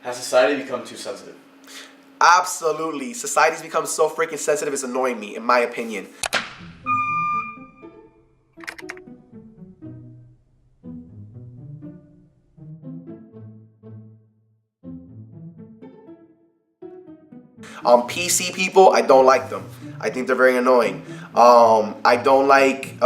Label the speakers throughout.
Speaker 1: Has society become too sensitive?
Speaker 2: Absolutely. Society's become so freaking sensitive, it's annoying me, in my opinion. PC people, I don't like them. I think they're very annoying. I don't like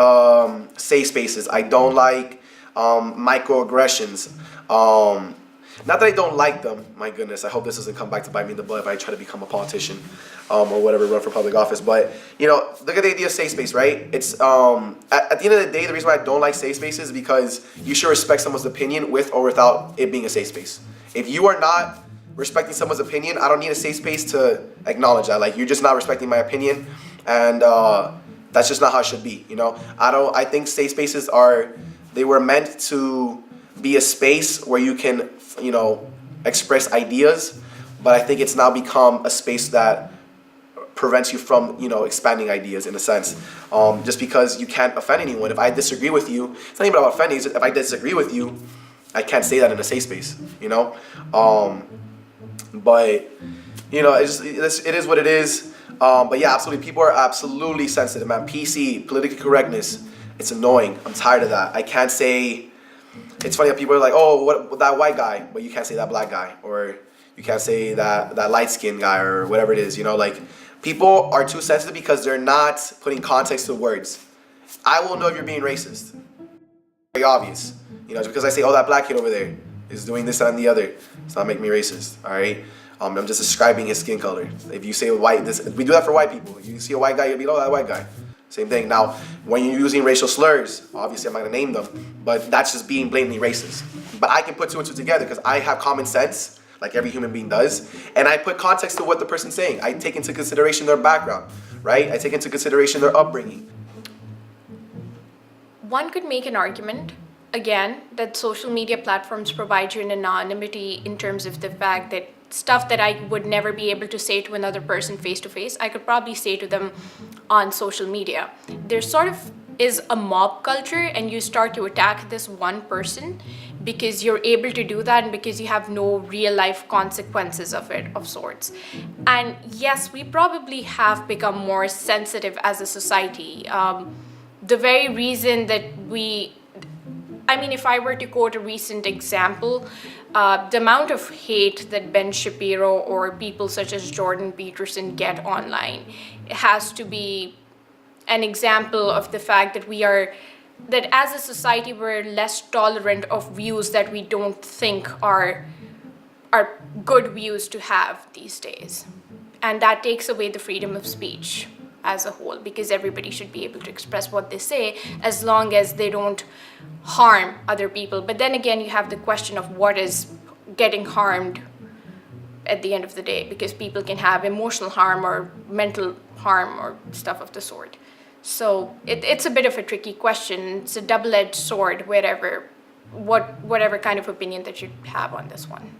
Speaker 2: safe spaces. I don't like microaggressions. Not that I don't like them. My goodness, I hope this doesn't come back to bite me in the butt if I try to become a politician or whatever, run for public office. But you know, look at the idea of safe space, right? It's at the end of the day, the reason why I don't like safe spaces is because you should respect someone's opinion with or without it being a safe space. If you are not respecting someone's opinion, I don't need a safe space to acknowledge that. Like, you're just not respecting my opinion, and that's just not how it should be. You know, I think safe spaces they were meant to be a space where you can, you know, express ideas, but I think it's now become a space that prevents you from, you know, expanding ideas in a sense. Just because you can't offend anyone. If I disagree with you, it's not even about offending. It's just if I disagree with you, I can't say that in a safe space. You know. But you know, it is what it is. But yeah, absolutely, people are absolutely sensitive, man. PC, political correctness, it's annoying. I'm tired of that. I can't say. It's funny how people are like, oh, what that white guy, but you can't say that black guy, or you can't say that light skinned guy, or whatever it is. You know, like, people are too sensitive because they're not putting context to words. I will know if you're being racist. Very obvious. You know, just because I say, oh, that black kid over there is doing this and the other, it's not making me racist. All right. I'm just describing his skin color. If you say white, we do that for white people. You see a white guy, you'll be, oh, that white guy. Same thing. Now, when you're using racial slurs, obviously I'm not gonna name them, but that's just being blatantly racist. But I can put two and two together because I have common sense, like every human being does, and I put context to what the person's saying. I take into consideration their background, right? I take into consideration their upbringing.
Speaker 3: One could make an argument, again, that social media platforms provide you an anonymity in terms of the fact that stuff that I would never be able to say to another person face to face, I could probably say to them on social media. There sort of is a mob culture, and you start to attack this one person because you're able to do that and because you have no real life consequences of it, of sorts. And yes, we probably have become more sensitive as a society. The very reason that if I were to quote a recent example, the amount of hate that Ben Shapiro or people such as Jordan Peterson get online has to be an example of the fact that as a society we're less tolerant of views that we don't think are good views to have these days. And that takes away the freedom of speech as a whole, because everybody should be able to express what they say as long as they don't harm other people. But then again, you have the question of what is getting harmed at the end of the day, because people can have emotional harm or mental harm or stuff of the sort. So it's a bit of a tricky question. It's a double-edged sword, whatever kind of opinion that you have on this one.